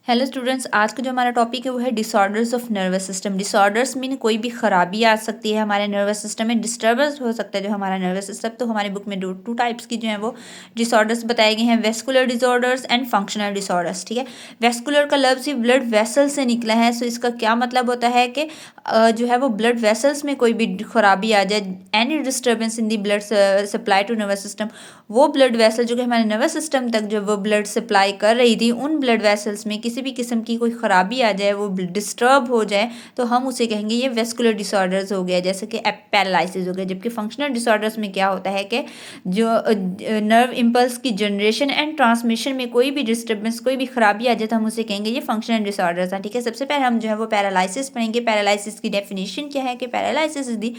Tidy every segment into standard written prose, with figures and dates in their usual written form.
Hello students, आज का जो हमारा टॉपिक है वो है disorders of nervous system. Disorders mean कोई भी खराबी आ सकती है हमारे नर्वस सिस्टम में, डिस्टर्बेंस हो सकता है जो हमारा नर्वस सिस्टम। तो हमारी बुक में टू टाइप्स की जो है वो डिसऑर्डर्स बताए गए हैं, vascular disorders and functional disorders. ठीक है, वेस्कुलर का लफ्ज़ ही ब्लड वेसल से निकला है। सो इसका क्या मतलब होता है कि जो है वो ब्लड वेसल्स में कोई भी खराबी आ जाए, any disturbance in the blood supply to nervous system, वो ब्लड वेसल जो कि हमारे नर्वस सिस्टम तक जो वो ब्लड सप्लाई कर रही थी, उन ब्लड वेसल्स में किसी भी किस्म की कोई खराबी आ जाए, वो डिस्टर्ब हो जाए, तो हम उसे कहेंगे ये वेस्कुलर डिसऑर्डर्स हो गया, जैसे कि पैरालिसिस हो गया। जबकि फंक्शनल डिसऑर्डर्स में क्या होता है कि जो नर्व इम्पल्स की जनरेशन एंड ट्रांसमिशन में कोई भी डिस्टर्बेंस, कोई भी खराबी आ जाए, तो हम उसे कहेंगे ये फंक्शनल डिसऑर्डर्स हैं। ठीक है, सबसे पहले हम जो है वो पैरालिसिस पढ़ेंगे। पैरालिसिस की डेफिनेशन क्या है कि paralysis is the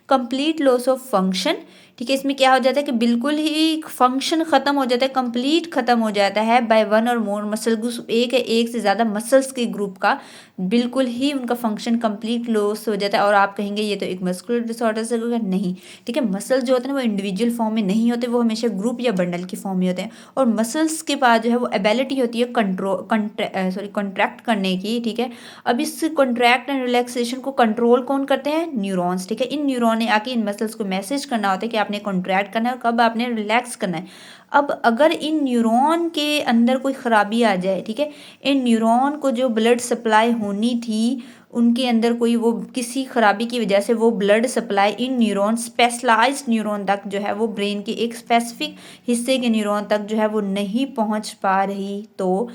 complete loss of function. ठीक है, इसमें क्या हो जाता है कि बिल्कुल ही फंक्शन खत्म हो जाता है, कंप्लीट खत्म हो जाता है बाय वन और मोर मसल ग्रुप, एक से ज़्यादा मसल्स के ग्रुप का बिल्कुल ही उनका फंक्शन कंप्लीट लॉस हो जाता है। और आप कहेंगे ये तो एक मस्कुलर डिसऑर्डर से होगा, नहीं। ठीक है, मसल जो होते हैं ना वो इंडिविजुअल फॉर्म में नहीं होते, वो हमेशा ग्रुप या बंडल की फॉर्म में होते हैं। और मसल्स के पास जो है वो एबिलिटी होती है कॉन्ट्रैक्ट करने की। ठीक है, अब इस कॉन्ट्रैक्ट एंड रिलैक्सेशन को कंट्रोल कौन करते हैं? न्यूरॉन्स। ठीक है, इन न्यूरॉन ने आके इन मसल्स को मैसेज करना होता है कि आपने कॉन्ट्रैक्ट करना है और कब आपने रिलैक्स करना है। अब अगर इन न्यूरॉन के अंदर कोई खराबी आ जाए, ठीक है, इन न्यूरॉन को जो ब्लड सप्लाई होनी थी उनके अंदर कोई वो किसी खराबी की वजह से वो blood supply in neuron, specialized neuron तक जो है वो ब्रेन के एक स्पेसिफिक हिस्से के न्यूरॉन तक जो है वो नहीं पहुंच पा रही, तो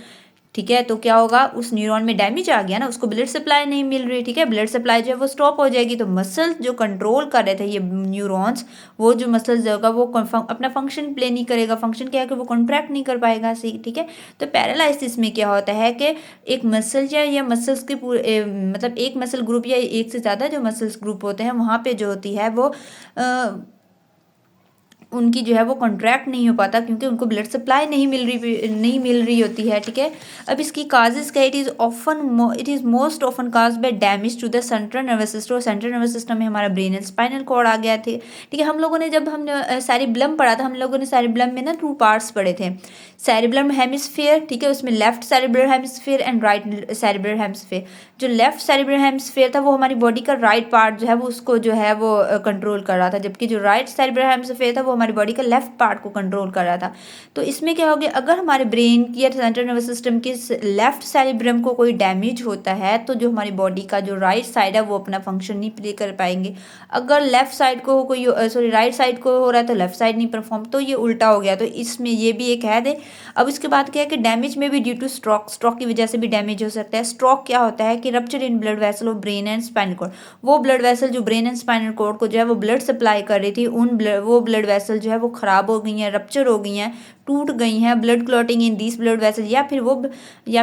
ठीक है, तो क्या होगा, उस न्यूरॉन में डैमेज आ गया ना, उसको ब्लड सप्लाई नहीं मिल रही। ठीक है, ब्लड सप्लाई जो है वो स्टॉप हो जाएगी, तो मसल जो कंट्रोल कर रहे थे ये न्यूरॉन्स, वो जो मसल्स होगा वो अपना फंक्शन प्ले नहीं करेगा। फंक्शन क्या है कि वो कॉन्ट्रैक्ट नहीं कर पाएगा सही। ठीक है, तो पैरालिसिस में क्या होता है कि एक मसल या मसल्स के पूरे मतलब एक मसल ग्रुप या एक से ज़्यादा जो मसल्स ग्रुप होते हैं वहाँ पे जो होती है वो उनकी जो है वो कॉन्ट्रैक्ट नहीं हो पाता, क्योंकि उनको ब्लड सप्लाई नहीं मिल रही होती है। ठीक है, अब इसकी काजेस क्या है? It is most often caused by damage to the central nervous system. Central nervous system में हमारा ब्रेन एंड स्पाइनल कॉर्ड आ गया थे। ठीक है, हम लोगों ने जब हम सेरिब्लम पढ़ा था, हम लोगों ने सेरिब्लम में ना 2 पार्ट्स पढ़े थे, सेरिब्लम हेमिस्फीयर। ठीक है, उसमें left cerebral hemisphere and right cerebral hemisphere. जो लेफ्ट सेरिब्रल हेमिस्फीयर था वो हमारी बॉडी का राइट पार्ट जो है वो उसको जो है वो कंट्रोल कर रहा था, जबकि जो राइट सेरिब्रल हेमिस्फीयर था वो हमारी बॉडी का लेफ्ट पार्ट को कंट्रोल कर रहा था। तो इसमें क्या हो गया, अगर हमारे ब्रेन की या सेंट्रल नर्वस सिस्टम के लेफ्ट सेरिब्रम को कोई डैमेज होता है, तो जो हमारी बॉडी का जो राइट साइड है वो अपना फंक्शन नहीं प्ले कर पाएंगे। अगर लेफ्ट साइड को कोई राइट साइड को हो रहा है तो लेफ्ट साइड नहीं परफॉर्म, तो ये उल्टा हो गया। तो इसमें ये भी एक है। अब इसके बाद क्या है कि डैमेज में भी ड्यू टू स्ट्रोक की वजह से भी डैमेज हो सकता है। स्ट्रोक क्या होता है कि rupture in blood vessel of brain and spinal cord. वो ब्लड वेसल जो ब्रेन एंड स्पाइनल कॉर्ड को जो है वो ब्लड सप्लाई कर रही थी, वो ब्लड वेसल जो है वो खराब हो गई हैं, रप्चर हो गई हैं, टूट गई हैं। Blood clotting in this blood vessel, या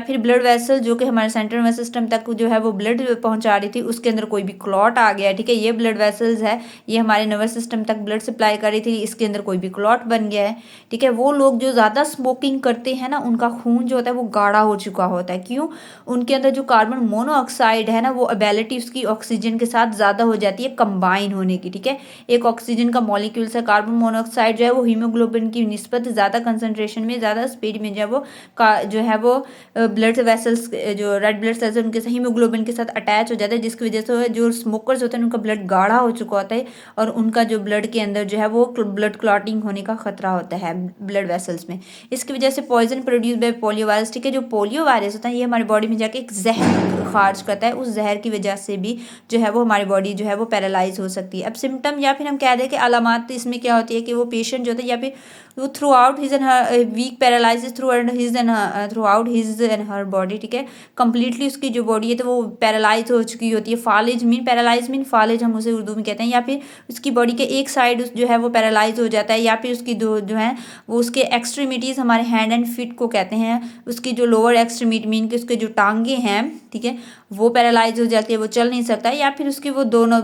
फिर ब्लड वेसल जो कि हमारे सेंट्रल नर्वस सिस्टम तक जो है वो ब्लड पहुंचा रही थी, उसके अंदर कोई भी क्लॉट आ गया। ठीक है, ये ब्लड वेसल्स है, ये हमारे नर्वस सिस्टम तक ब्लड सप्लाई कर रही थी, इसके अंदर कोई भी क्लॉट बन गया है। ठीक है, वो लोग जो ज़्यादा स्मोकिंग करते हैं ना, उनका खून जो होता है वो गाढ़ा हो चुका होता है। क्यों? उनके अंदर जो कार्बन मोनोऑक्साइड है ना, वो एबिलिटी उसकी ऑक्सीजन के साथ ज़्यादा हो जाती है कंबाइन होने की। ठीक है, एक ऑक्सीजन का मॉलिक्यूल्स है, कार्बन मोनोऑक्साइड जो है वो हीमोग्लोबिन की निस्बत ज़्यादा कंसनट्रेशन में, ज़्यादा स्पीड में जो है वो ब्लड वेसल्स, जो रेड ब्लड सेल्स उनके साथ हीमोग्लोबिन के साथ अटैच हो जाता है, जिसकी वजह से जो स्मोकर्स होते हैं उनका ब्लड गाढ़ा हो चुका होता है और उनका जो ब्लड के अंदर जो है वो ब्लड क्लॉटिंग होने का खतरा होता है ब्लड वेसल्स में। इसकी वजह से poison produced by polio virus. ठीक है, जो पोलियो वायरस होता है ये हमारी बॉडी में जाके एक जहर खारिज करता है, उस जहर की वजह से भी जो है वो हमारी बॉडी जो है वो पैरालाइज हो सकती है। अब सिम्टम या फिर हम कह दें कि अलामात इसमें क्या होती है कि वो पेशेंट जो होता है या फिर वो throughout his and her weak paralysis throughout his and her body. ठीक है, कंप्लीटली उसकी जो बॉडी है तो वो पैरालाइज हो चुकी होती है। पैरालाइज मीन फालिज हम उसे उर्दू में कहते हैं, या फिर उसकी बॉडी के एक साइड जो है वो पैरालाइज हो जाता है, या फिर उसकी जो है वो उसके एक्सट्रीमिटीज़, हमारे हैंड एंड फीट को कहते हैं, उसकी जो लोअर एक्सट्रीमिटी मीन कि उसके जो टांगे हैं, ठीक है, वो पैरालाइज हो जाती है, वो चल नहीं सकता, या फिर उसकी वो दोनों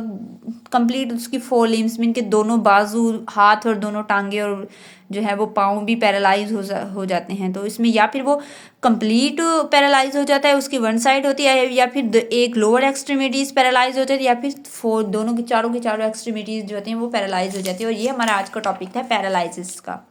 कंप्लीट उसकी 4 लिम्स मीन के दोनों बाजू, हाथ और दोनों टांगे और जो है वो पाँव भी पैरालाइज हो जाते हैं। तो इसमें या फिर वो कंप्लीट पैरालाइज हो जाता है, उसकी वन साइड होती है, या फिर एक लोअर एक्सट्रीमिटीज़ पैरालाइज होती है, या फिर दोनों की चारों एक्सट्रीमिटीज़ जो होती हैं वो पैरालाइज हो जाती है। और ये हमारा आज का टॉपिक था पैरालाइसिस का।